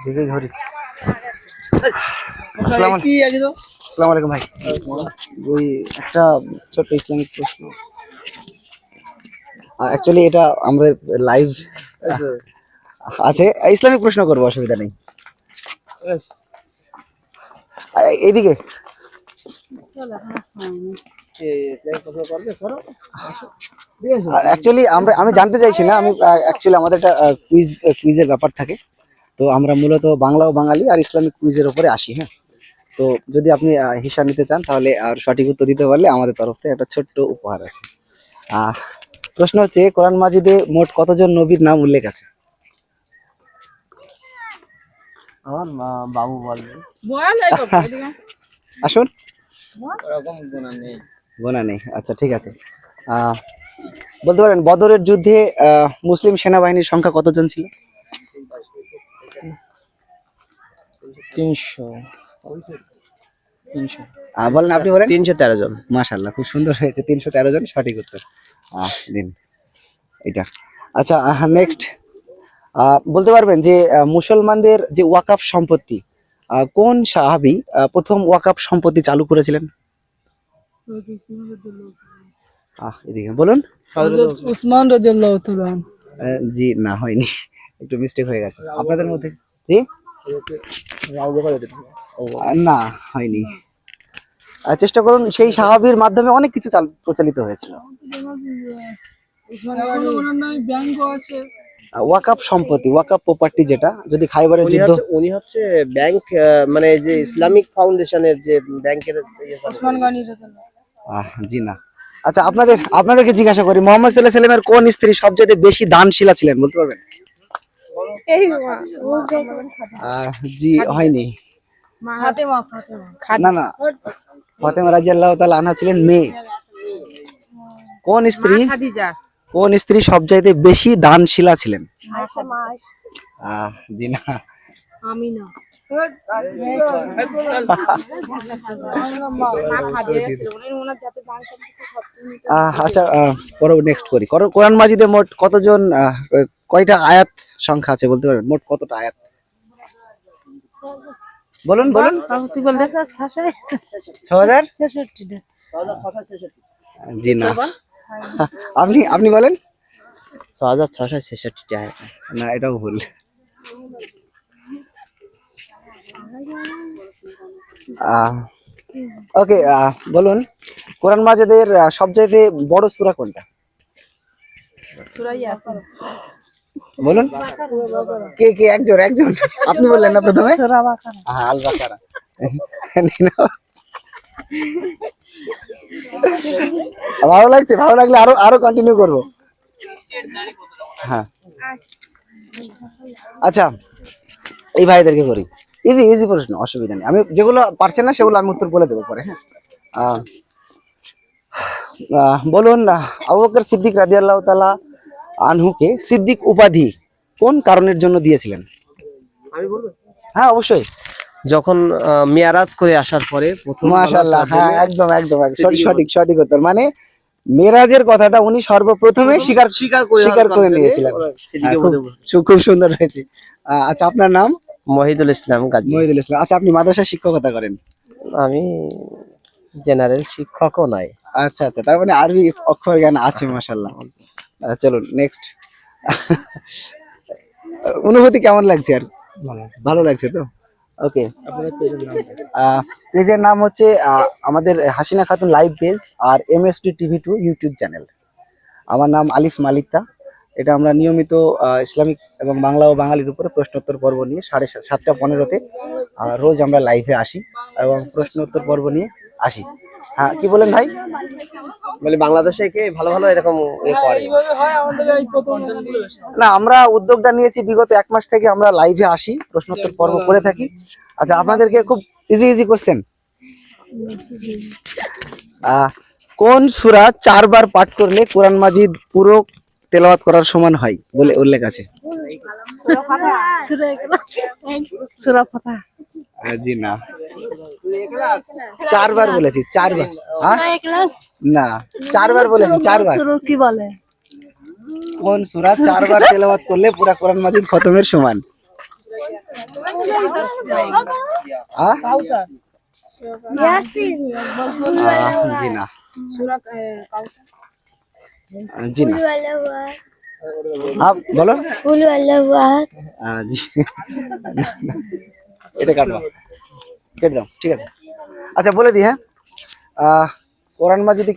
দেখে ধরি। আসসালামু আলাইকুম ভাই। ওই একটা ছোট্ট ইসলামিক প্রশ্ন, অ্যাকচুয়ালি এটা আমাদের লাইভ আছে, ইসলামিক প্রশ্ন করবো, অসুবিধা নেই। এইদিকে অ্যাকচুয়ালি আমি জানতে চাইছি না, আমি অ্যাকচুয়ালি আমাদের একটা কুইজের ব্যাপার থাকে, তো আমরা মূলত বাংলা ও বাঙালি আর ইসলামিক কুইজের উপরে আসি। হ্যাঁ, তো যদি আপনি হিসাব নিতে চান তাহলে আর সঠিক উত্তর দিতে পারলে আমাদের তরফ থেকে একটা ছোট্ট উপহার আছে। প্রশ্ন হচ্ছে, কোরআন মাজিদে মোট কতজন নবীর নাম উল্লেখ আছে? আমার বাবু বলবে। আসুন। ওরকম গোনা নেই, আচ্ছা ঠিক আছে। বলতে পারেন বদরের যুদ্ধে মুসলিম সেনাবাহিনীর সংখ্যা কতজন ছিল? 300। বলেন, আপনি বলেন। 313 জন। মাশাআল্লাহ, খুব সুন্দর হয়েছে, 313 জন সঠিক উত্তর। দিন এটা। আচ্ছা, নেক্সট বলতে পারবেন যে মুসলমানদের যে ওয়াকাফ সম্পত্তি, কোন সাহাবী প্রথম ওয়াকাফ সম্পত্তি চালু করেছিলেন? এদিকে বলুন। হযরত উসমান রাদিয়াল্লাহু তাআলা। জি না, হয়নি, একটু মিস্টেক হয়ে গেছে আপনাদের মধ্যে। জি না, হয়নি। চেষ্টা করুন, সেই সাহাবীর মাধ্যমে অনেক কিছু প্রচলিত হয়েছিল। ওয়াকাফ সম্পত্তি, ওয়াকাফ প্রপার্টি, যেটা যদি খাইবারের যুদ্ধ। উনি হচ্ছে ব্যাংক, মানে যে ইসলামিক ফাউন্ডেশনের যে ব্যাংকের। ওসমান গনি রাদিয়াল্লাহু। জি না। আচ্ছা, আপনাদেরকে জিজ্ঞাসা করি, মুহাম্মদ সাল্লাল্লাহু আলাইহি ওয়াসাল্লামের কোন স্ত্রী সবচেয়ে বেশি দানশীলা ছিলেন, বলতে পারবেন? জি হয়নি। ফাতেমা। না না, ফাতেমা রাদিয়াল্লাহু তাআলা আনহা ছিলেন মেয়ে। কোন স্ত্রী সবচাইতে বেশি দানশীলা ছিলেন? জি না। আমিনা। আচ্ছা, নেক্সট করি। কোরআন মাজিদে মোট কতজন কয়টা আয়াত সংখ্যা আছে, বলতে পারবেন? মোট কতটা আয়াত বলুন বলুন। 6000। জি না। আপনি বলেন। 6666 আয়াত। না, এটাও ভুল। ওকে, বলুন, কোরআন মাজিদের সবচেয়ে বড় সূরা কোনটা? সূরা ইয়াসিন। বলুন। কে একজন আপনি বললেন না প্রথমে? সূরা বাকারা। আল বাকারা। ভালো লাগছে, ভালো লাগলে আরো কন্টিনিউ করব। হ্যাঁ, আচ্ছা, এই ভাইদেরকে করি, ইজি প্রশ্ন, অসুবিধা নেই। আমি যেগুলো পারছেন না সেগুলো আমি উত্তর বলে দেবো পরে। হ্যাঁ, বলুন, আবু বকর সিদ্দিক রাদিয়াল্লাহু তাআলা আনহুকে সিদ্দিক উপাধি কোন কারণের জন্য দিয়েছিলেন? আমি বলবো। হ্যাঁ, অবশ্যই। যখন মিয়ারাজ করে আসার পরে প্রথম। মাশাআল্লাহ, হ্যাঁ, একদম সঠিক উত্তর। মানে মেরাজের কথাটা উনি সর্বপ্রথমে স্বীকার করে নিয়েছিলেন। খুব সুন্দর হয়েছে। আচ্ছা, আপনার নাম? মহিদুল ইসলাম গাজী। মহিদুল ইসলাম। আচ্ছা, আপনি মাদ্রাসায় শিক্ষকতা করেন? আমি জেনারেল শিক্ষকও নয়। আচ্ছা, তার মানে আরবি অক্ষর জ্ঞান আছে, মাশাআল্লাহ। চলুন নেক্সট। অনুভূতি কেমন লাগছে? আর ভালো লাগছে তো? ওকে, পেজের নাম হচ্ছে আমাদের হাসিনা খাতুন লাইভ পেজ আর MSD TV2 ইউটিউব চ্যানেল। আমার নাম আলিফ মালিকতা। এটা আমরা নিয়মিত ইসলামিক এবং বাংলা ও বাঙালির উপরে প্রশ্নোত্তর পর্ব নিয়ে 7:15-তে রোজ আমরা লাইভে আসি এবং প্রশ্নোত্তর পর্ব নিয়ে আসি। হ্যাঁ, কি বলেন ভাই? মানে বাংলাদেশে কে ভালো ভালো এরকম না, আমরা উদ্যোগটা নিয়েছি বিগত 1 মাস থেকে আমরা লাইভে আসি, প্রশ্নোত্তর পর্ব করে থাকি। আচ্ছা, আপনাদেরকে খুব ইজি কোশ্চেন, কোন সূরা 4 বার পাঠ করলে কোরআন মাজিদ পুরো তেলাওয়াত করার সমান হয় বলে উল্লেখ আছে? সূরা ফাতিহা। জি না, 4 বার বলেছি, 4 বার। না, 4 বার বলেছি, 4 বার। কি বলে? কোন সূরা 4 বার তেলাওয়াত করলে পুরা কোরআন মাজিদ খতমের সমান? কাউসার জি না, সূরা কাউসার জি না। বলো। জি। এটা কাটবা, কেটে দাও, ঠিক আছে। আচ্ছা বলে দিই, হ্যাঁ, কোরআন মাজিদে